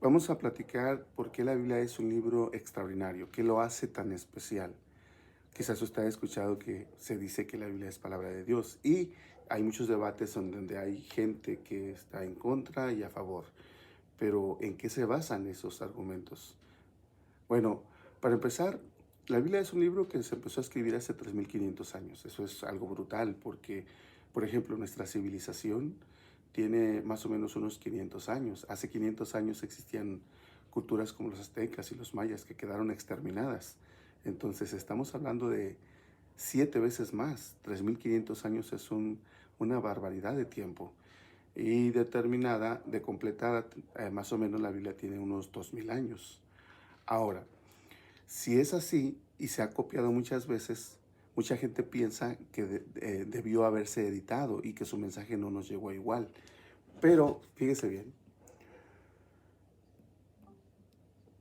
Vamos a platicar por qué la Biblia es un libro extraordinario, qué lo hace tan especial. Quizás usted ha escuchado que se dice que la Biblia es palabra de Dios y hay muchos debates donde hay gente que está en contra y a favor. Pero ¿en qué se basan esos argumentos? Bueno, para empezar, la Biblia es un libro que se empezó a escribir hace 3500 años. Eso es algo brutal porque, por ejemplo, nuestra civilización tiene más o menos unos 500 años. Hace 500 años existían culturas como los aztecas y los mayas que quedaron exterminadas. Entonces estamos hablando de 7 veces más. 3500 años es una barbaridad de tiempo. Y determinada, de completada, más o menos la Biblia tiene unos 2000 años. Ahora, si es así y se ha copiado muchas veces, mucha gente piensa que debió haberse editado y que su mensaje no nos llegó igual. Pero fíjese bien,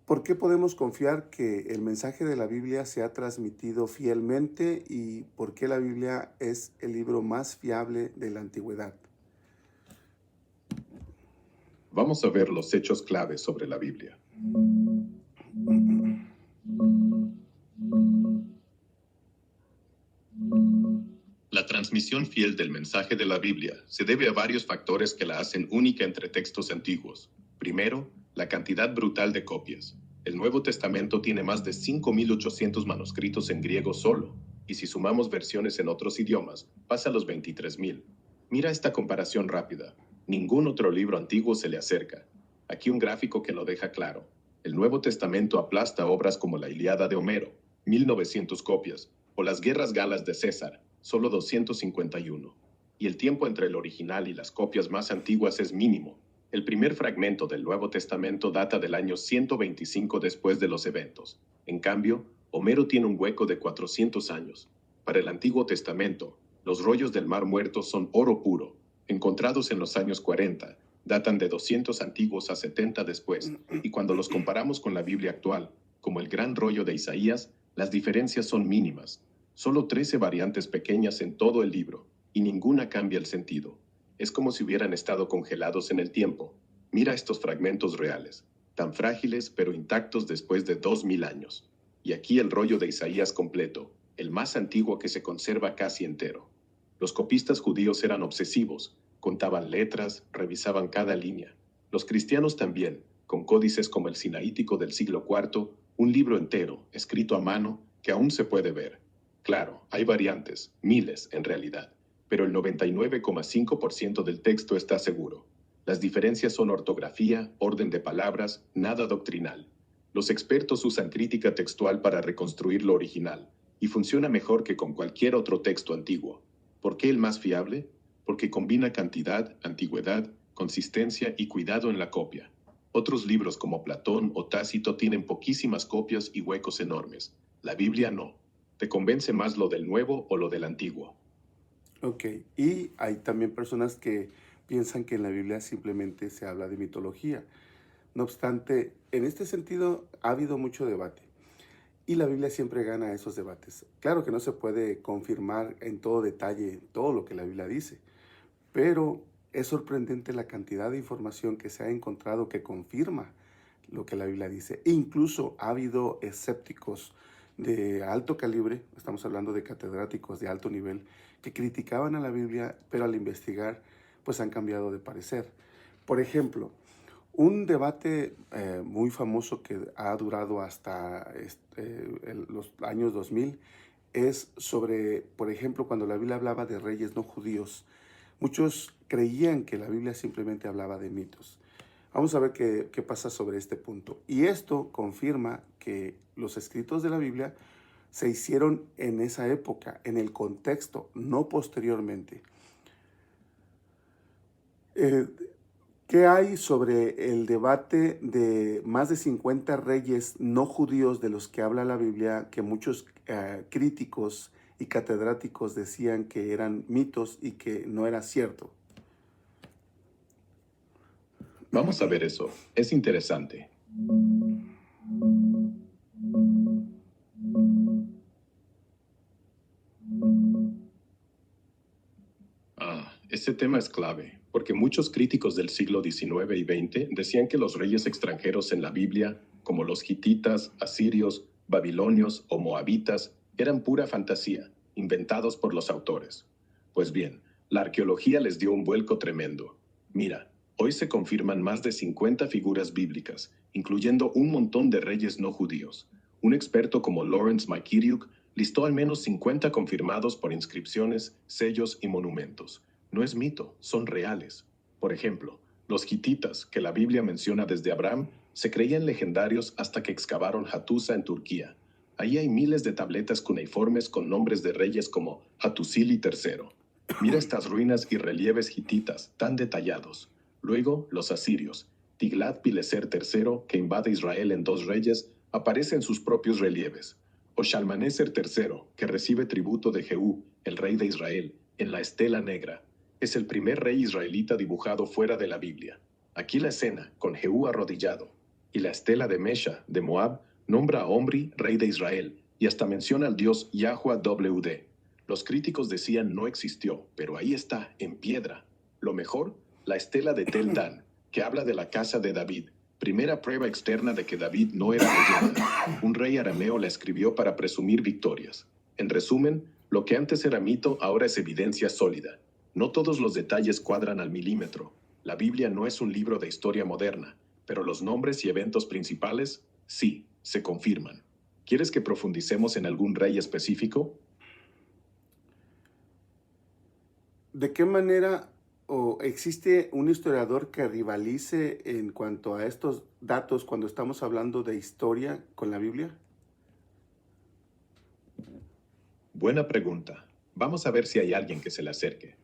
¿por qué podemos confiar que el mensaje de la Biblia se ha transmitido fielmente y por qué la Biblia es el libro más fiable de la antigüedad? Vamos a ver los hechos claves sobre la Biblia. La transmisión fiel del mensaje de la Biblia se debe a varios factores que la hacen única entre textos antiguos. Primero, la cantidad brutal de copias. El Nuevo Testamento tiene más de 5.800 manuscritos en griego solo, y si sumamos versiones en otros idiomas, pasa a los 23.000. Mira esta comparación rápida. Ningún otro libro antiguo se le acerca. Aquí un gráfico que lo deja claro. El Nuevo Testamento aplasta obras como la Ilíada de Homero, 1900 copias, o las Guerras Galas de César, solo 251. Y el tiempo entre el original y las copias más antiguas es mínimo. El primer fragmento del Nuevo Testamento data del año 125 después de los eventos. En cambio, Homero tiene un hueco de 400 años. Para el Antiguo Testamento, los rollos del Mar Muerto son oro puro, encontrados en los años 40, datan de 200 antiguos a 70 después, y cuando los comparamos con la Biblia actual, como el gran rollo de Isaías, las diferencias son mínimas. Solo 13 variantes pequeñas en todo el libro, y ninguna cambia el sentido. Es como si hubieran estado congelados en el tiempo. Mira estos fragmentos reales, tan frágiles pero intactos después de 2000 años. Y aquí el rollo de Isaías completo, el más antiguo que se conserva casi entero. Los copistas judíos eran obsesivos, contaban letras, revisaban cada línea. Los cristianos también, con códices como el Sinaítico del siglo IV, un libro entero, escrito a mano, que aún se puede ver. Claro, hay variantes, miles en realidad, pero el 99,5% del texto está seguro. Las diferencias son ortografía, orden de palabras, nada doctrinal. Los expertos usan crítica textual para reconstruir lo original, y funciona mejor que con cualquier otro texto antiguo. ¿Por qué el más fiable? Porque combina cantidad, antigüedad, consistencia y cuidado en la copia. Otros libros como Platón o Tácito tienen poquísimas copias y huecos enormes. La Biblia no. ¿Te convence más lo del nuevo o lo del antiguo? Ok, y hay también personas que piensan que en la Biblia simplemente se habla de mitología. No obstante, en este sentido ha habido mucho debate y la Biblia siempre gana esos debates. Claro que no se puede confirmar en todo detalle todo lo que la Biblia dice, pero es sorprendente la cantidad de información que se ha encontrado que confirma lo que la Biblia dice. E incluso ha habido escépticos de alto calibre, estamos hablando de catedráticos de alto nivel, que criticaban a la Biblia, pero al investigar, pues han cambiado de parecer. Por ejemplo, un debate muy famoso que ha durado hasta los años 2000 es sobre, por ejemplo, cuando la Biblia hablaba de reyes no judíos. Muchos creían que la Biblia simplemente hablaba de mitos. Vamos a ver qué pasa sobre este punto. Y esto confirma que los escritos de la Biblia se hicieron en esa época, en el contexto, no posteriormente. Eh, ¿Qué hay sobre el debate de más de 50 reyes no judíos de los que habla la Biblia, que muchos críticos y catedráticos decían que eran mitos y que no era cierto? Vamos a ver eso. Es interesante. Es Ese tema es clave, porque muchos críticos del siglo XIX y XX decían que los reyes extranjeros en la Biblia, como los hititas, asirios, babilonios o moabitas, eran pura fantasía, inventados por los autores. Pues bien, la arqueología les dio un vuelco tremendo. Mira, hoy se confirman más de 50 figuras bíblicas, incluyendo un montón de reyes no judíos. Un experto como Lawrence McKittrick listó al menos 50 confirmados por inscripciones, sellos y monumentos. No es mito, son reales. Por ejemplo, los hititas, que la Biblia menciona desde Abraham, se creían legendarios hasta que excavaron Hattusa en Turquía. Ahí hay miles de tabletas cuneiformes con nombres de reyes como Hattusili III. Mira estas ruinas y relieves hititas tan detallados. Luego, los asirios. Tiglat-Pileser III, que invade Israel en 2 reyes, aparece en sus propios relieves. O Shalmaneser III, que recibe tributo de Jehú, el rey de Israel, en la Estela Negra. Es el primer rey israelita dibujado fuera de la Biblia. Aquí la escena, con Jehú arrodillado. Y la estela de Mesha, de Moab, nombra a Omri, rey de Israel, y hasta menciona al dios Yahweh WD. Los críticos decían no existió, pero ahí está, en piedra. Lo mejor, la estela de Tel Dan, que habla de la casa de David, primera prueba externa de que David no era leyenda. Un rey arameo la escribió para presumir victorias. En resumen, lo que antes era mito ahora es evidencia sólida. No todos los detalles cuadran al milímetro. La Biblia no es un libro de historia moderna, pero los nombres y eventos principales, sí, se confirman. ¿Quieres que profundicemos en algún rey específico? ¿De qué manera o existe un historiador que rivalice en cuanto a estos datos cuando estamos hablando de historia con la Biblia? Buena pregunta. Vamos a ver si hay alguien que se le acerque.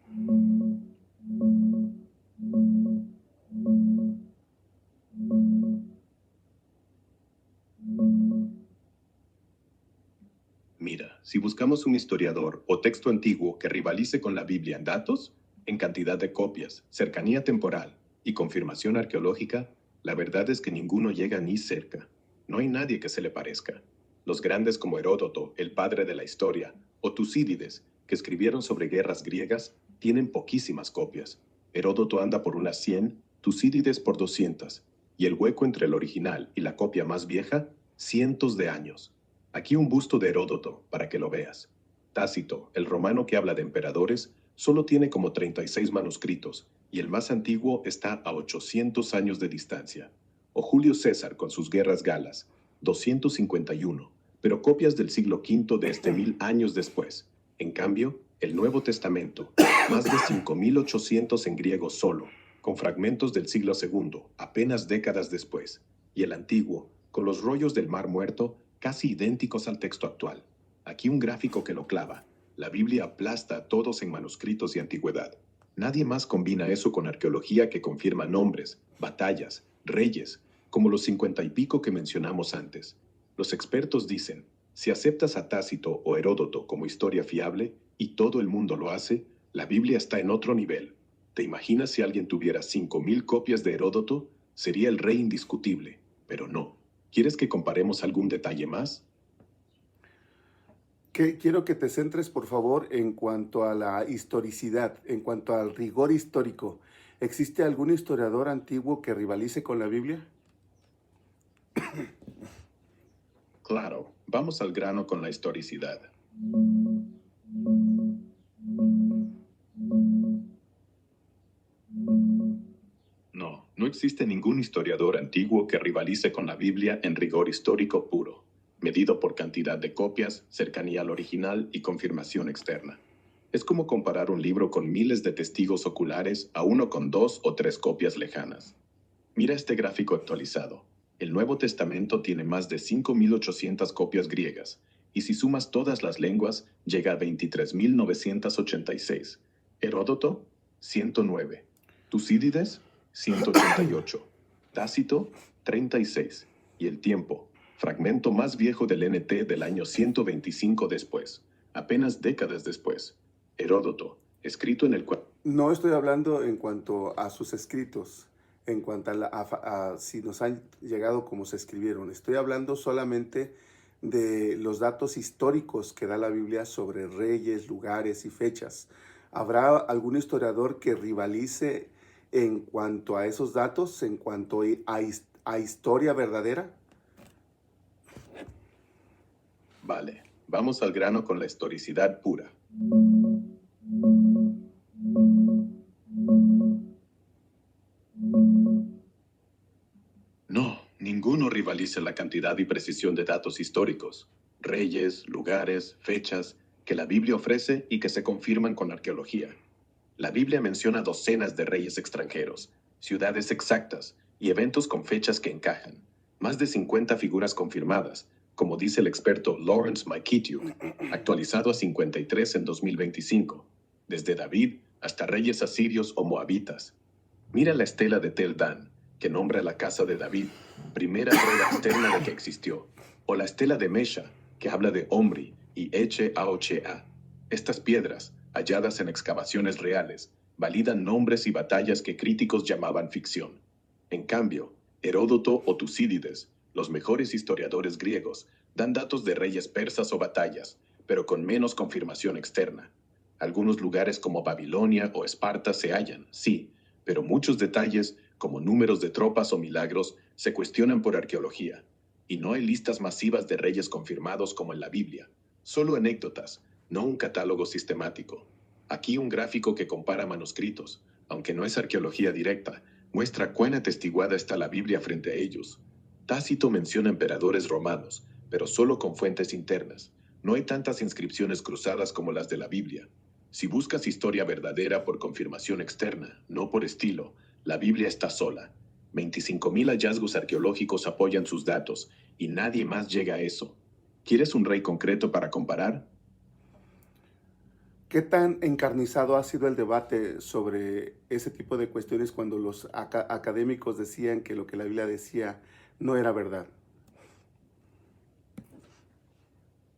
Mira, si buscamos un historiador o texto antiguo que rivalice con la Biblia en datos, en cantidad de copias, cercanía temporal y confirmación arqueológica, la verdad es que ninguno llega ni cerca. No hay nadie que se le parezca. Los grandes como Heródoto, el padre de la historia, o Tucídides, que escribieron sobre guerras griegas, tienen poquísimas copias. Heródoto anda por unas 100, Tucídides por 200, y el hueco entre el original y la copia más vieja, cientos de años. Aquí un busto de Heródoto, para que lo veas. Tácito, el romano que habla de emperadores, solo tiene como 36 manuscritos, y el más antiguo está a 800 años de distancia. O Julio César con sus guerras galas, 251, pero copias del siglo V de 1000 años después. En cambio, el Nuevo Testamento, más de 5800 en griego solo, con fragmentos del siglo II, apenas décadas después. Y el Antiguo, con los rollos del Mar Muerto, casi idénticos al texto actual. Aquí un gráfico que lo clava. La Biblia aplasta a todos en manuscritos y antigüedad. Nadie más combina eso con arqueología que confirma nombres, batallas, reyes, como los 50 y pico que mencionamos antes. Los expertos dicen, si aceptas a Tácito o Heródoto como historia fiable, y todo el mundo lo hace, la Biblia está en otro nivel. ¿Te imaginas si alguien tuviera 5000 copias de Heródoto? Sería el rey indiscutible, pero no. ¿Quieres que comparemos algún detalle más? Quiero que te centres, por favor, en cuanto a la historicidad, en cuanto al rigor histórico. ¿Existe algún historiador antiguo que rivalice con la Biblia? Claro, vamos al grano con la historicidad. No existe ningún historiador antiguo que rivalice con la Biblia en rigor histórico puro, medido por cantidad de copias, cercanía al original y confirmación externa. Es como comparar un libro con miles de testigos oculares a uno con 2 o 3 copias lejanas. Mira este gráfico actualizado. El Nuevo Testamento tiene más de 5800 copias griegas, y si sumas todas las lenguas, llega a 23.986. Heródoto, 109. Tucídides, 188. Tácito, 36. Y el tiempo, fragmento más viejo del NT del año 125 después, apenas décadas después. Heródoto, escrito en el cual... No estoy hablando en cuanto a sus escritos, en cuanto a si nos han llegado como se escribieron. Estoy hablando solamente de los datos históricos que da la Biblia sobre reyes, lugares y fechas. ¿Habrá algún historiador que rivalice en cuanto a esos datos, en cuanto a historia verdadera? Vale, vamos al grano con la historicidad pura. No, ninguno rivaliza la cantidad y precisión de datos históricos, reyes, lugares, fechas, que la Biblia ofrece y que se confirman con arqueología. La Biblia menciona docenas de reyes extranjeros, ciudades exactas y eventos con fechas que encajan. Más de 50 figuras confirmadas, como dice el experto Lawrence Mykitiuk, actualizado a 53 en 2025, desde David hasta reyes asirios o moabitas. Mira la estela de Tel Dan, que nombra la casa de David, primera prueba externa de que existió, o la estela de Mesha, que habla de Omri y Eche Aochea. Estas piedras, halladas en excavaciones reales, validan nombres y batallas que críticos llamaban ficción. En cambio, Heródoto o Tucídides, los mejores historiadores griegos, dan datos de reyes persas o batallas, pero con menos confirmación externa. Algunos lugares como Babilonia o Esparta se hallan, sí, pero muchos detalles, como números de tropas o milagros, se cuestionan por arqueología. Y no hay listas masivas de reyes confirmados como en la Biblia, solo anécdotas, no un catálogo sistemático. Aquí un gráfico que compara manuscritos, aunque no es arqueología directa, muestra cuán atestiguada está la Biblia frente a ellos. Tácito menciona emperadores romanos, pero solo con fuentes internas. No hay tantas inscripciones cruzadas como las de la Biblia. Si buscas historia verdadera por confirmación externa, no por estilo, la Biblia está sola. 25.000 hallazgos arqueológicos apoyan sus datos, y nadie más llega a eso. ¿Quieres un rey concreto para comparar? ¿Qué tan encarnizado ha sido el debate sobre ese tipo de cuestiones cuando los académicos decían que lo que la Biblia decía no era verdad?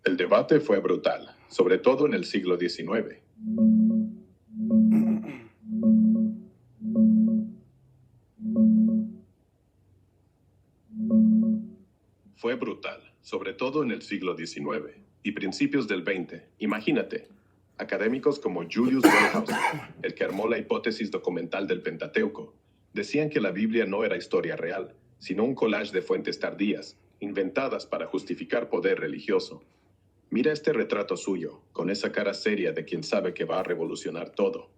El debate fue brutal, sobre todo en el siglo XIX. Fue brutal, sobre todo en el siglo XIX y principios del XX. Imagínate, académicos como Julius Wellhausen, el que armó la hipótesis documental del Pentateuco, decían que la Biblia no era historia real, sino un collage de fuentes tardías, inventadas para justificar poder religioso. Mira este retrato suyo, con esa cara seria de quien sabe que va a revolucionar todo.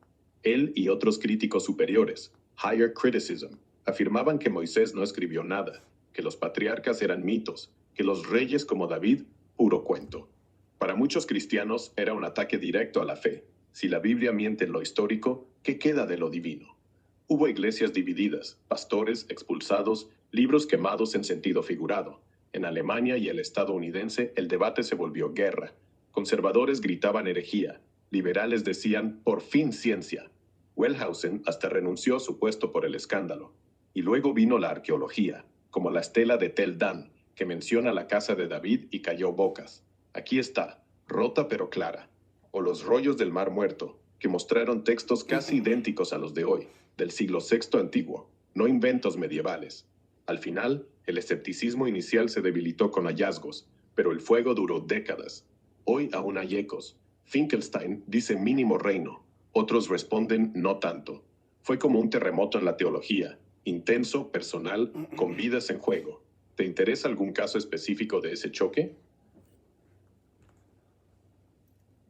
Él y otros críticos superiores, Higher Criticism, afirmaban que Moisés no escribió nada, que los patriarcas eran mitos, que los reyes como David, puro cuento. Para muchos cristianos era un ataque directo a la fe. Si la Biblia miente en lo histórico, ¿qué queda de lo divino? Hubo iglesias divididas, pastores expulsados, libros quemados en sentido figurado. En Alemania y el estadounidense el debate se volvió guerra. Conservadores gritaban herejía, liberales decían por fin ciencia. Wellhausen hasta renunció a su puesto por el escándalo. Y luego vino la arqueología, como la estela de Tel Dan, que menciona la casa de David y cayó bocas. Aquí está, rota pero clara. O los rollos del Mar Muerto, que mostraron textos casi idénticos a los de hoy, del siglo VI antiguo, no inventos medievales. Al final, el escepticismo inicial se debilitó con hallazgos, pero el fuego duró décadas. Hoy aún hay ecos. Finkelstein dice mínimo reino, otros responden no tanto. Fue como un terremoto en la teología, intenso, personal, con vidas en juego. ¿Te interesa algún caso específico de ese choque?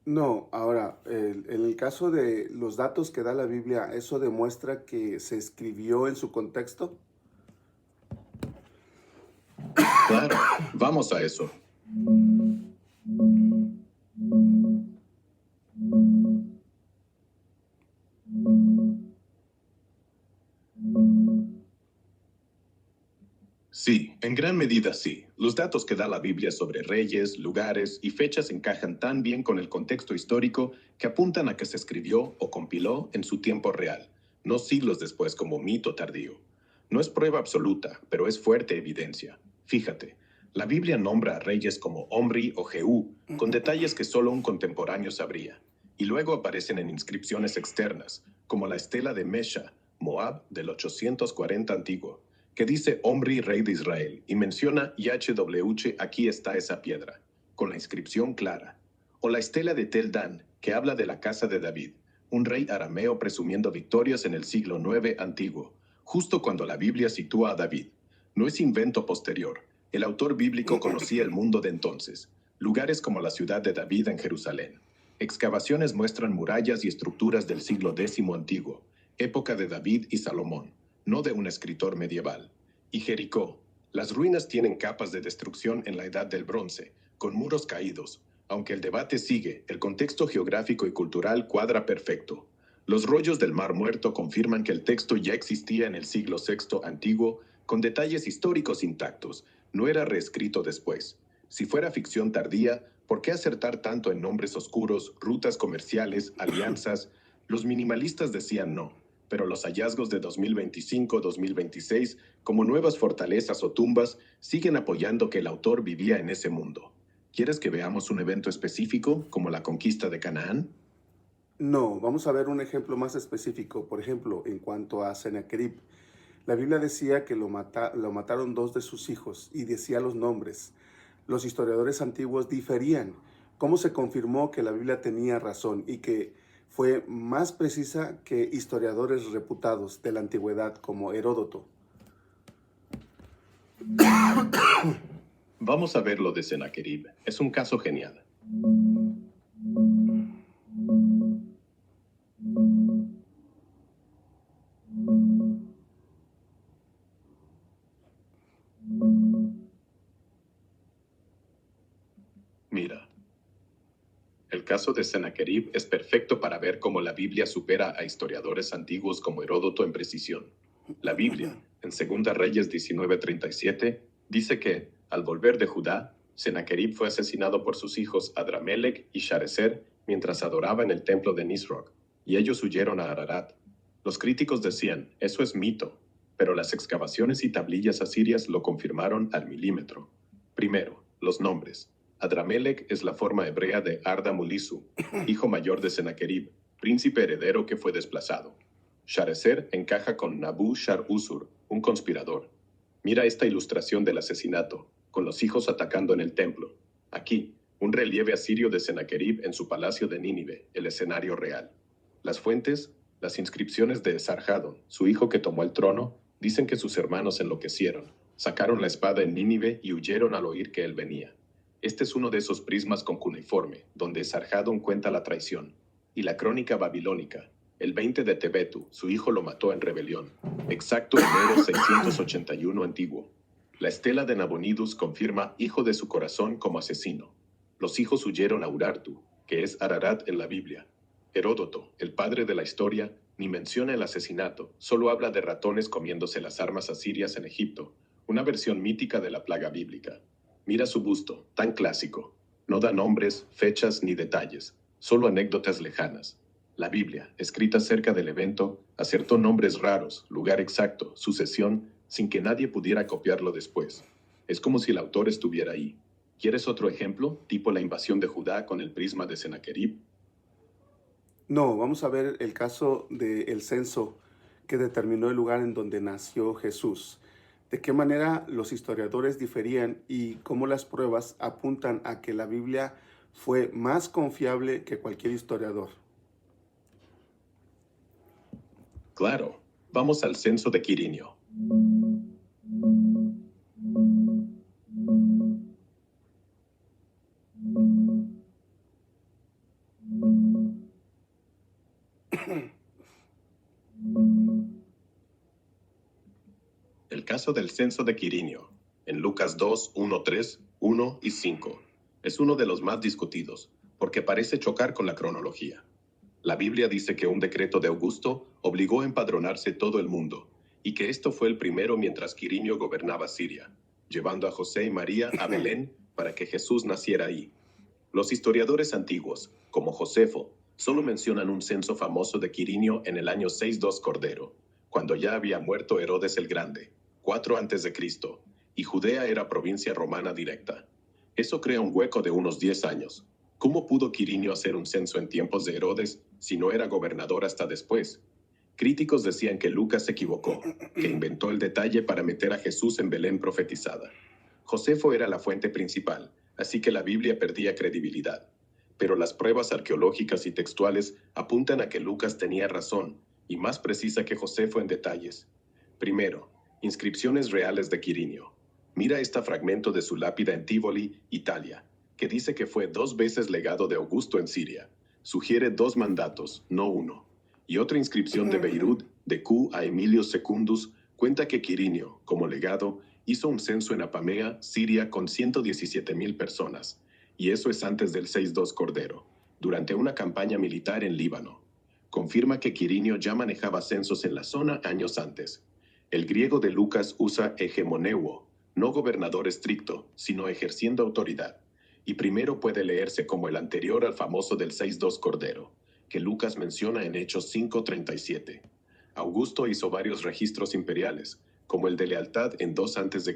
No, ahora, en el caso de los datos que da la Biblia, ¿eso demuestra que se escribió en su contexto? Claro, vamos a eso. Sí, en gran medida sí. Los datos que da la Biblia sobre reyes, lugares y fechas encajan tan bien con el contexto histórico que apuntan a que se escribió o compiló en su tiempo real, no siglos después como mito tardío. No es prueba absoluta, pero es fuerte evidencia. Fíjate, la Biblia nombra a reyes como Omri o Jehú, con detalles que solo un contemporáneo sabría. Y luego aparecen en inscripciones externas, como la estela de Mesha, Moab del 840 antiguo, que dice Omri, rey de Israel, y menciona YHWH, aquí está esa piedra, con la inscripción clara. O la estela de Tel Dan, que habla de la casa de David, un rey arameo presumiendo victorias en el siglo IX antiguo, justo cuando la Biblia sitúa a David. No es invento posterior. El autor bíblico conocía el mundo de entonces, lugares como la ciudad de David en Jerusalén. Excavaciones muestran murallas y estructuras del siglo X antiguo, época de David y Salomón, no de un escritor medieval. Y Jericó. Las ruinas tienen capas de destrucción en la Edad del Bronce, con muros caídos. Aunque el debate sigue, el contexto geográfico y cultural cuadra perfecto. Los rollos del Mar Muerto confirman que el texto ya existía en el siglo VI antiguo, con detalles históricos intactos. No era reescrito después. Si fuera ficción tardía, ¿por qué acertar tanto en nombres oscuros, rutas comerciales, alianzas? Los minimalistas decían no, pero los hallazgos de 2025-2026, como nuevas fortalezas o tumbas, siguen apoyando que el autor vivía en ese mundo. ¿Quieres que veamos un evento específico, como la conquista de Canaán? No, vamos a ver un ejemplo más específico. Por ejemplo, en cuanto a Sennacherib, la Biblia decía que lo mataron dos de sus hijos y decía los nombres. Los historiadores antiguos diferían. ¿Cómo se confirmó que la Biblia tenía razón y que fue más precisa que historiadores reputados de la antigüedad como Heródoto? Vamos a ver lo de Sennacherib. Es un caso genial. Mira, el caso de Sennacherib es perfecto para ver cómo la Biblia supera a historiadores antiguos como Heródoto en precisión. La Biblia, en 2 Reyes 19:37, dice que, al volver de Judá, Sennacherib fue asesinado por sus hijos Adramelech y Sharezer mientras adoraba en el templo de Nisroch, y ellos huyeron a Ararat. Los críticos decían, eso es mito, pero las excavaciones y tablillas asirias lo confirmaron al milímetro. Primero, los nombres. Adramelech es la forma hebrea de Arda-Mulisu, hijo mayor de Sennacherib, príncipe heredero que fue desplazado. Sharezer encaja con Nabu-shar-usur, un conspirador. Mira esta ilustración del asesinato, con los hijos atacando en el templo. Aquí, un relieve asirio de Sennacherib en su palacio de Nínive, el escenario real. Las fuentes, las inscripciones de Esarhaddon, su hijo que tomó el trono, dicen que sus hermanos enloquecieron, sacaron la espada en Nínive y huyeron al oír que él venía. Este es uno de esos prismas con cuneiforme, donde Esarhaddon cuenta la traición. Y la crónica babilónica. El 20 de Tebetu, su hijo lo mató en rebelión. Exacto enero 681 antiguo. La estela de Nabonidus confirma hijo de su corazón como asesino. Los hijos huyeron a Urartu, que es Ararat en la Biblia. Heródoto, el padre de la historia, ni menciona el asesinato, solo habla de ratones comiéndose las armas asirias en Egipto, una versión mítica de la plaga bíblica. Mira su busto, tan clásico. No da nombres, fechas ni detalles, solo anécdotas lejanas. La Biblia, escrita cerca del evento, acertó nombres raros, lugar exacto, sucesión, sin que nadie pudiera copiarlo después. Es como si el autor estuviera ahí. ¿Quieres otro ejemplo, tipo la invasión de Judá con el prisma de Sennacherib? No, vamos a ver el caso del censo que determinó el lugar en donde nació Jesús. De qué manera los historiadores diferían y cómo las pruebas apuntan a que la Biblia fue más confiable que cualquier historiador. Claro, vamos al censo de Quirinio. El caso del censo de Quirinio, en Lucas 2, 1, 3, 1 y 5, es uno de los más discutidos, porque parece chocar con la cronología. La Biblia dice que un decreto de Augusto obligó a empadronarse todo el mundo, y que esto fue el primero mientras Quirinio gobernaba Siria, llevando a José y María a Belén para que Jesús naciera ahí. Los historiadores antiguos, como Josefo, solo mencionan un censo famoso de Quirinio en el año 62 Cordero, cuando ya había muerto Herodes el Grande, 4 a.C., y Judea era provincia romana directa. Eso crea un hueco de unos 10 años. ¿Cómo pudo Quirinio hacer un censo en tiempos de Herodes si no era gobernador hasta después? Críticos decían que Lucas se equivocó, que inventó el detalle para meter a Jesús en Belén profetizada. Josefo era la fuente principal, así que la Biblia perdía credibilidad. pero las pruebas arqueológicas y textuales apuntan a que Lucas tenía razón, y más precisa que Josefo en detalles. Primero, inscripciones reales de Quirinio. Mira este fragmento de su lápida en Tivoli, Italia, que dice que fue 2 veces legado de Augusto en Siria. Sugiere 2 mandatos, no uno. Y otra inscripción de Beirut, de Q a Emilio Secundus, cuenta que Quirinio, como legado, hizo un censo en Apamea, Siria, con 117,000 personas. Y eso es antes del 6-2 Cordero, durante una campaña militar en Líbano. Confirma que Quirinio ya manejaba censos en la zona años antes. El griego de Lucas usa hegemoneuo, no gobernador estricto, sino ejerciendo autoridad. Y primero puede leerse como el anterior al famoso del 6-2 Cordero, que Lucas menciona en Hechos 5:37. Augusto hizo varios registros imperiales, como el de lealtad en 2 a.C.,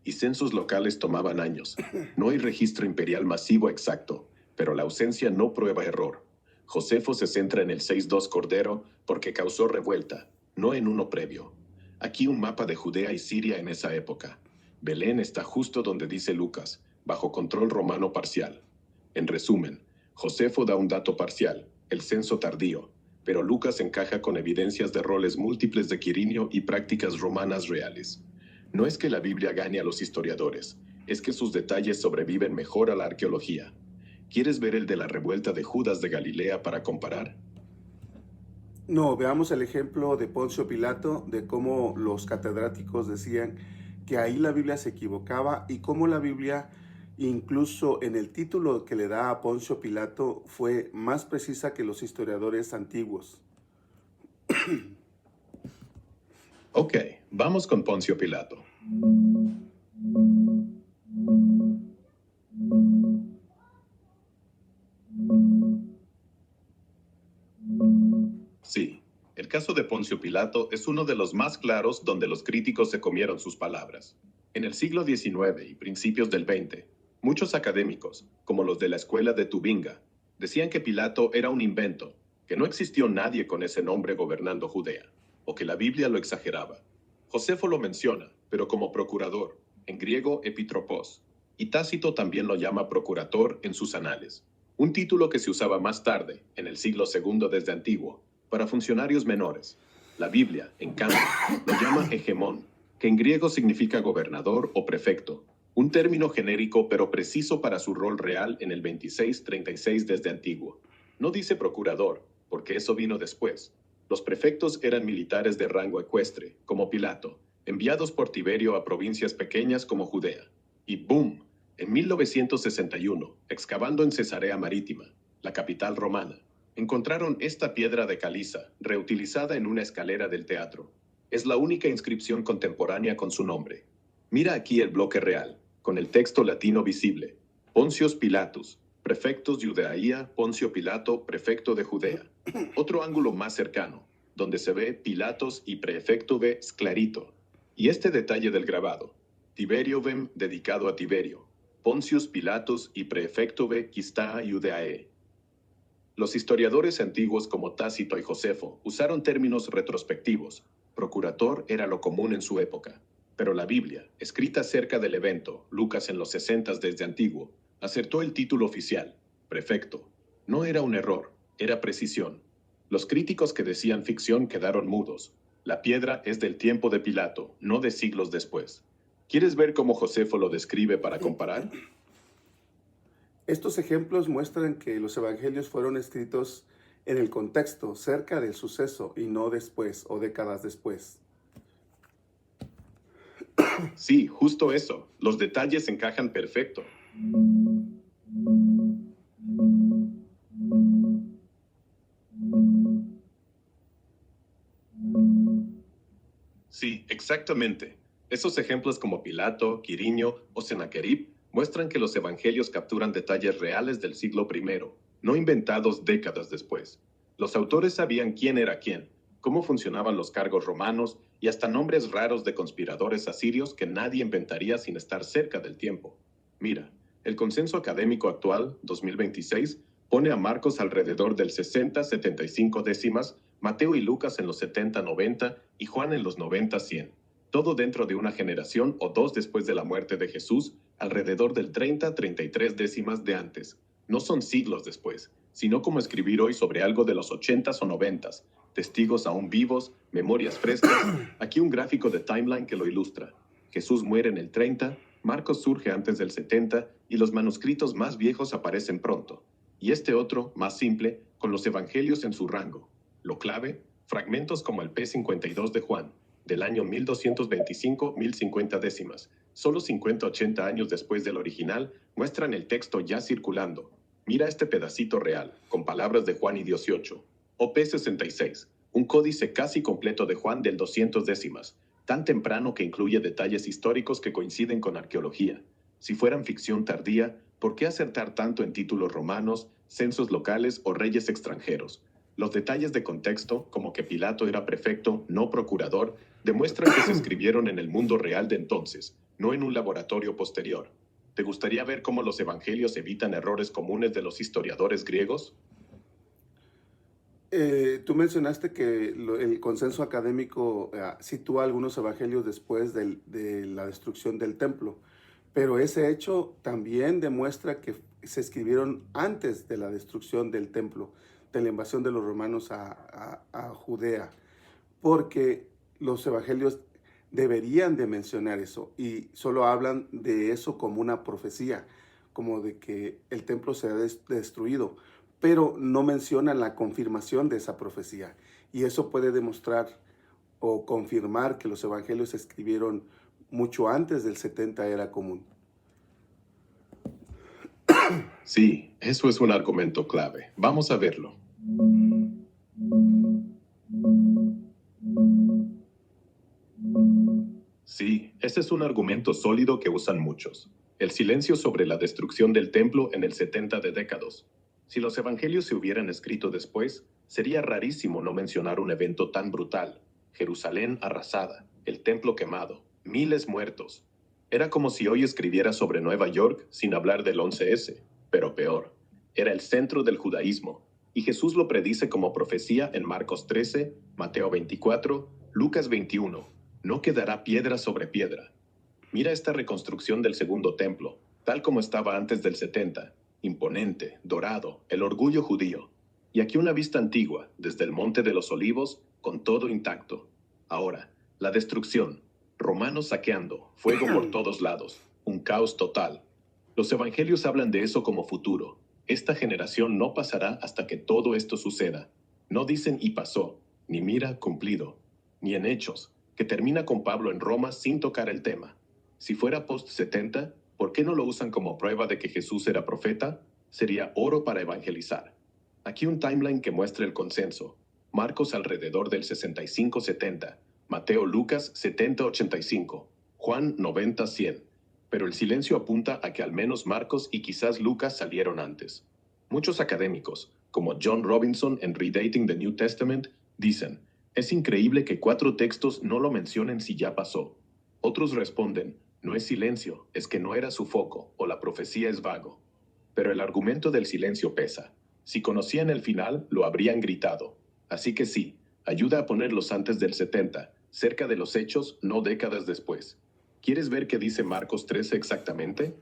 y censos locales tomaban años. No hay registro imperial masivo exacto, pero la ausencia no prueba error. Josefo se centra en el 6-2 Cordero porque causó revuelta, no en uno previo. Aquí un mapa de Judea y Siria en esa época. Belén está justo donde dice Lucas, bajo control romano parcial. En resumen, Josefo da un dato parcial, el censo tardío, pero Lucas encaja con evidencias de roles múltiples de Quirinio y prácticas romanas reales. No es que la Biblia gane a los historiadores, es que sus detalles sobreviven mejor a la arqueología. ¿Quieres ver el de la revuelta de Judas de Galilea para comparar? No, veamos el ejemplo de Poncio Pilato, de cómo los catedráticos decían que ahí la Biblia se equivocaba y cómo la Biblia, incluso en el título que le da a Poncio Pilato, fue más precisa que los historiadores antiguos. Ok, vamos con Poncio Pilato. Sí, el caso de Poncio Pilato es uno de los más claros donde los críticos se comieron sus palabras. En el siglo XIX y principios del XX, muchos académicos, como los de la escuela de Tubinga, decían que Pilato era un invento, que no existió nadie con ese nombre gobernando Judea, o que la Biblia lo exageraba. Josefo lo menciona, pero como procurador, en griego epitropos, y Tácito también lo llama procurator en sus anales, un título que se usaba más tarde, en el siglo II desde antiguo, para funcionarios menores. La Biblia, en cambio, lo llama hegemón, que en griego significa gobernador o prefecto, un término genérico pero preciso para su rol real en el 26-36 desde antiguo. No dice procurador, porque eso vino después. Los prefectos eran militares de rango ecuestre, como Pilato, enviados por Tiberio a provincias pequeñas como Judea. Y ¡boom! En 1961, excavando en Cesarea Marítima, la capital romana, encontraron esta piedra de caliza, reutilizada en una escalera del teatro. Es la única inscripción contemporánea con su nombre. Mira aquí el bloque real, con el texto latino visible. Poncios Pilatus, prefectus Judeaía, Poncio Pilato, prefecto de Judea. Otro ángulo más cercano, donde se ve Pilatos y prefectube Sclarito. Y este detalle del grabado, Tiberiovem dedicado a Tiberio, Poncius Pilatus y prefectube Quistaa Judeae. Los historiadores antiguos como Tácito y Josefo usaron términos retrospectivos. Procurator era lo común en su época. Pero la Biblia, escrita cerca del evento, Lucas en los 60 desde antiguo, acertó el título oficial, prefecto. No era un error, era precisión. Los críticos que decían ficción quedaron mudos. La piedra es del tiempo de Pilato, no de siglos después. ¿Quieres ver cómo Josefo lo describe para comparar? Estos ejemplos muestran que los evangelios fueron escritos en el contexto, cerca del suceso y no después o décadas después. Sí, justo eso. Los detalles encajan perfecto. Sí, exactamente. Esos ejemplos como Pilato, Quirinio o Sennacherib muestran que los evangelios capturan detalles reales del siglo I, no inventados décadas después. Los autores sabían quién era quién, cómo funcionaban los cargos romanos y hasta nombres raros de conspiradores asirios que nadie inventaría sin estar cerca del tiempo. Mira, el consenso académico actual, 2026, pone a Marcos alrededor del 60-75 décimas, Mateo y Lucas en los 70-90 y Juan en los 90-100. Todo dentro de una generación o 2 después de la muerte de Jesús, alrededor del 30-33 décimas de antes. No son siglos después, sino como escribir hoy sobre algo de los 80s o 90s, testigos aún vivos, memorias frescas. Aquí un gráfico de timeline que lo ilustra. Jesús muere en el 30, Marcos surge antes del 70 y los manuscritos más viejos aparecen pronto. Y este otro, más simple, con los evangelios en su rango. Lo clave, fragmentos como el P52 de Juan, del año 1225, 1050 décimas, solo 50-80 años después del original, muestran el texto ya circulando. Mira este pedacito real, con palabras de Juan y 18. O P66, un códice casi completo de Juan del 200 décimas, tan temprano que incluye detalles históricos que coinciden con arqueología. Si fueran ficción tardía, ¿por qué acertar tanto en títulos romanos, censos locales o reyes extranjeros? Los detalles de contexto, como que Pilato era prefecto, no procurador, demuestran que se escribieron en el mundo real de entonces, no en un laboratorio posterior. ¿Te gustaría ver cómo los evangelios evitan errores comunes de los historiadores griegos? Tú mencionaste que el consenso académico sitúa algunos evangelios después de la destrucción del templo, pero ese hecho también demuestra que se escribieron antes de la destrucción del templo, de la invasión de los romanos a Judea, porque los evangelios deberían de mencionar eso y solo hablan de eso como una profecía, como de que el templo será destruido, pero no mencionan la confirmación de esa profecía. Y eso puede demostrar o confirmar que los evangelios se escribieron mucho antes del 70 era común. Sí, eso es un argumento clave. Vamos a verlo. Sí, ese es un argumento sólido que usan muchos. El silencio sobre la destrucción del templo en el 70 de Décados. Si los evangelios se hubieran escrito después, sería rarísimo no mencionar un evento tan brutal. Jerusalén arrasada, el templo quemado, miles muertos. Era como si hoy escribiera sobre Nueva York sin hablar del 11S, pero peor. Era el centro del judaísmo, y Jesús lo predice como profecía en Marcos 13, Mateo 24, Lucas 21. No quedará piedra sobre piedra. Mira esta reconstrucción del segundo templo, tal como estaba antes del 70, imponente, dorado, el orgullo judío. Y aquí una vista antigua, desde el Monte de los Olivos, con todo intacto. Ahora, la destrucción, romanos saqueando, fuego por todos lados, un caos total. Los evangelios hablan de eso como futuro. Esta generación no pasará hasta que todo esto suceda. No dicen y pasó, ni mira cumplido, ni en Hechos, que termina con Pablo en Roma sin tocar el tema. Si fuera post-70, ¿por qué no lo usan como prueba de que Jesús era profeta? Sería oro para evangelizar. Aquí un timeline que muestra el consenso. Marcos alrededor del 65-70, Mateo Lucas 70-85, Juan 90-100. Pero el silencio apunta a que al menos Marcos y quizás Lucas salieron antes. Muchos académicos, como John Robinson en Redating the New Testament, dicen, es increíble que 4 textos no lo mencionen si ya pasó. Otros responden, no es silencio, es que no era su foco, o la profecía es vago. Pero el argumento del silencio pesa. Si conocían el final, lo habrían gritado. Así que sí, ayuda a ponerlos antes del 70, cerca de los hechos, no décadas después. ¿Quieres ver qué dice Marcos 13 exactamente?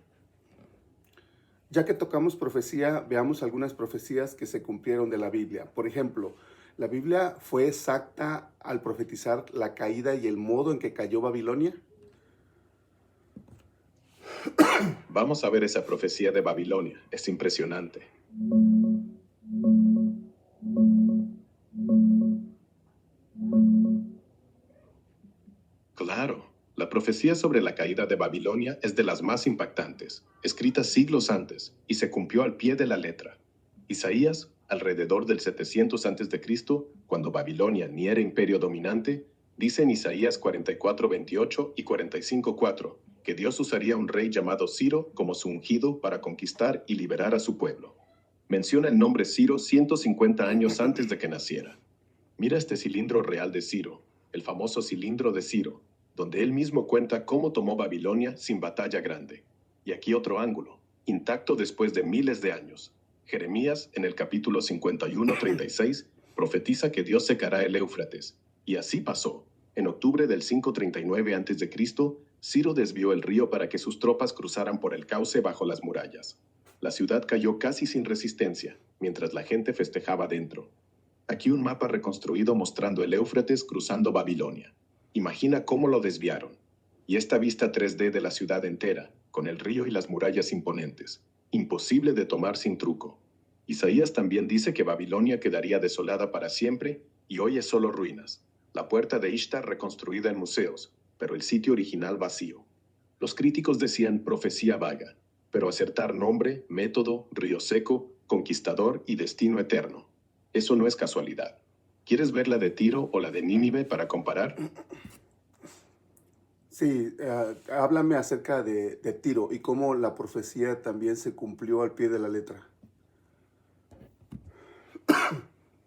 Ya que tocamos profecía, veamos algunas profecías que se cumplieron de la Biblia. Por ejemplo, ¿la Biblia fue exacta al profetizar la caída y el modo en que cayó Babilonia? Vamos a ver esa profecía de Babilonia. Es impresionante. Claro, la profecía sobre la caída de Babilonia es de las más impactantes, escrita siglos antes, y se cumplió al pie de la letra. Isaías, alrededor del 700 a.C., cuando Babilonia ni era imperio dominante, dice en Isaías 44:28 y 45:4 que Dios usaría un rey llamado Ciro como su ungido para conquistar y liberar a su pueblo. Menciona el nombre Ciro 150 años antes de que naciera. Mira este cilindro real de Ciro, el famoso cilindro de Ciro, donde él mismo cuenta cómo tomó Babilonia sin batalla grande. Y aquí otro ángulo, intacto después de miles de años. Jeremías, en el capítulo 51:36, profetiza que Dios secará el Éufrates. Y así pasó. En octubre del 539 a.C., Ciro desvió el río para que sus tropas cruzaran por el cauce bajo las murallas. La ciudad cayó casi sin resistencia, mientras la gente festejaba dentro. Aquí un mapa reconstruido mostrando el Éufrates cruzando Babilonia. Imagina cómo lo desviaron. Y esta vista 3D de la ciudad entera, con el río y las murallas imponentes. Imposible de tomar sin truco. Isaías también dice que Babilonia quedaría desolada para siempre, y hoy es solo ruinas. La puerta de Ishtar reconstruida en museos, pero el sitio original vacío. Los críticos decían profecía vaga, pero acertar nombre, método, río seco, conquistador y destino eterno. Eso no es casualidad. ¿Quieres ver la de Tiro o la de Nínive para comparar? Sí, háblame acerca de Tiro y cómo la profecía también se cumplió al pie de la letra.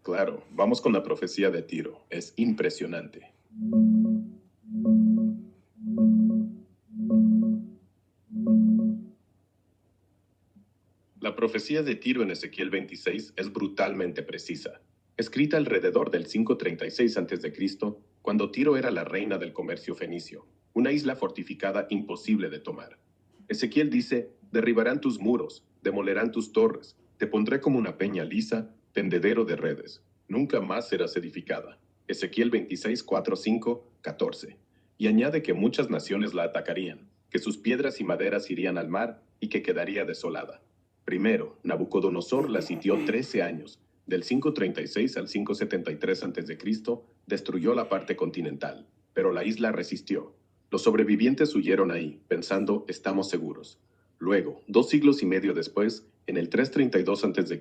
Claro, vamos con la profecía de Tiro. Es impresionante. La profecía de Tiro en Ezequiel 26 es brutalmente precisa. Escrita alrededor del 536 a.C., cuando Tiro era la reina del comercio fenicio, una isla fortificada imposible de tomar. Ezequiel dice, derribarán tus muros, demolerán tus torres, te pondré como una peña lisa, tendedero de redes. Nunca más serás edificada. Ezequiel 26, 4, 5, 14. Y añade que muchas naciones la atacarían, que sus piedras y maderas irían al mar y que quedaría desolada. Primero, Nabucodonosor la sitió 13 años, del 536 al 573 a.C., destruyó la parte continental, pero la isla resistió. Los sobrevivientes huyeron ahí, pensando, estamos seguros. Luego, 2 siglos y medio después, en el 332 a.C.,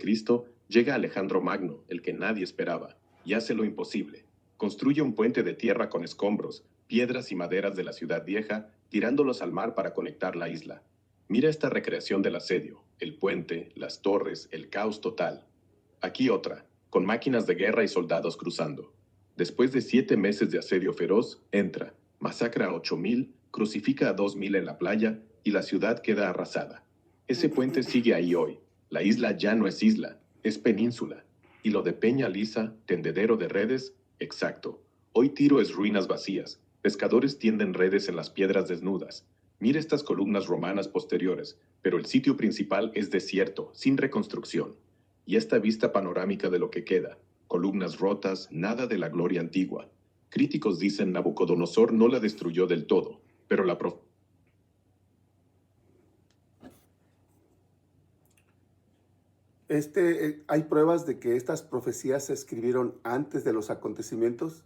llega Alejandro Magno, el que nadie esperaba, y hace lo imposible. Construye un puente de tierra con escombros, piedras y maderas de la ciudad vieja, tirándolos al mar para conectar la isla. Mira esta recreación del asedio, el puente, las torres, el caos total. Aquí otra, con máquinas de guerra y soldados cruzando. Después de 7 meses de asedio feroz, entra, masacra a 8,000, crucifica a 2,000 en la playa y la ciudad queda arrasada. Ese puente sigue ahí hoy. La isla ya no es isla, es península. Y lo de Peña Lisa, tendedero de redes, exacto. Hoy Tiro es ruinas vacías. Pescadores tienden redes en las piedras desnudas. Mira estas columnas romanas posteriores, pero el sitio principal es desierto, sin reconstrucción. Y esta vista panorámica de lo que queda, columnas rotas, nada de la gloria antigua. Críticos dicen Nabucodonosor no la destruyó del todo, pero ¿Hay pruebas de que estas profecías se escribieron antes de los acontecimientos?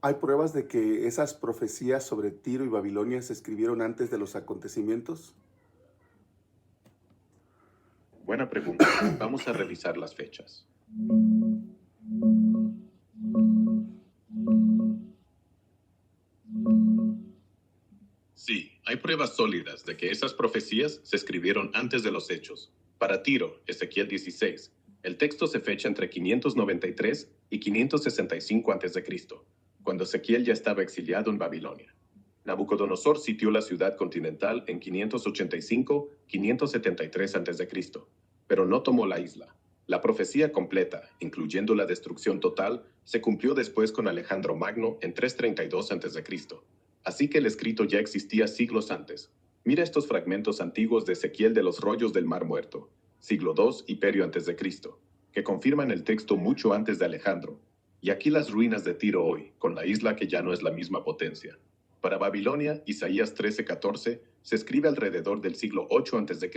¿Hay pruebas de que esas profecías sobre Tiro y Babilonia se escribieron antes de los acontecimientos? Buena pregunta. Vamos a revisar las fechas. Sí, hay pruebas sólidas de que esas profecías se escribieron antes de los hechos. Para Tiro, Ezequiel 16, el texto se fecha entre 593 y 565 a.C., cuando Ezequiel ya estaba exiliado en Babilonia. Nabucodonosor sitió la ciudad continental en 585-573 a.C., pero no tomó la isla. La profecía completa, incluyendo la destrucción total, se cumplió después con Alejandro Magno en 332 a.C., así que el escrito ya existía siglos antes. Mira estos fragmentos antiguos de Ezequiel de los rollos del Mar Muerto, siglo II y Perio a.C., que confirman el texto mucho antes de Alejandro. Y aquí las ruinas de Tiro hoy, con la isla que ya no es la misma potencia. Para Babilonia, Isaías 13:14 se escribe alrededor del siglo VIII a.C.,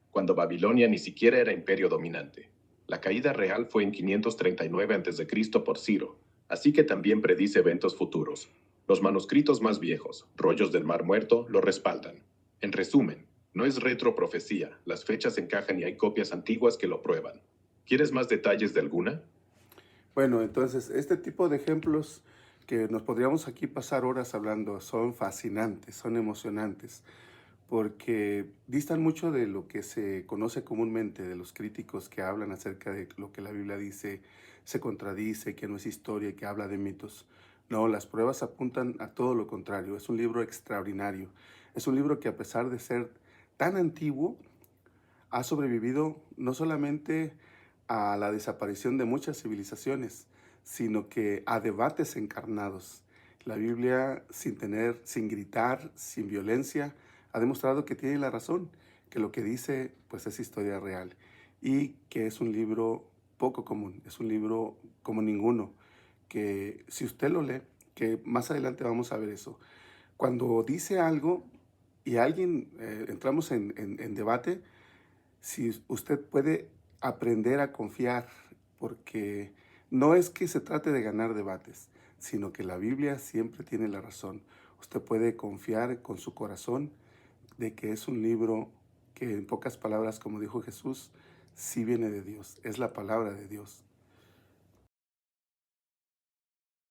cuando Babilonia ni siquiera era imperio dominante. La caída real fue en 539 a.C. por Ciro, así que también predice eventos futuros. Los manuscritos más viejos, rollos del Mar Muerto, lo respaldan. En resumen, no es retroprofecía, las fechas encajan y hay copias antiguas que lo prueban. ¿Quieres más detalles de alguna? Bueno, entonces, este tipo de ejemplos que nos podríamos aquí pasar horas hablando son fascinantes, son emocionantes, porque distan mucho de lo que se conoce comúnmente, de los críticos que hablan acerca de lo que la Biblia dice, se contradice, que no es historia y que habla de mitos. No, las pruebas apuntan a todo lo contrario. Es un libro extraordinario. Es un libro que, a pesar de ser tan antiguo, ha sobrevivido no solamente a la desaparición de muchas civilizaciones, sino que a debates encarnados. La Biblia, sin gritar, sin violencia, ha demostrado que tiene la razón, que lo que dice pues es historia real y que es un libro poco común, es un libro como ninguno, que si usted lo lee, que más adelante vamos a ver eso, cuando dice algo y alguien, entramos en debate, si usted puede aprender a confiar, porque no es que se trate de ganar debates, sino que la Biblia siempre tiene la razón. Usted puede confiar con su corazón de que es un libro que, en pocas palabras, como dijo Jesús, sí viene de Dios, es la palabra de Dios.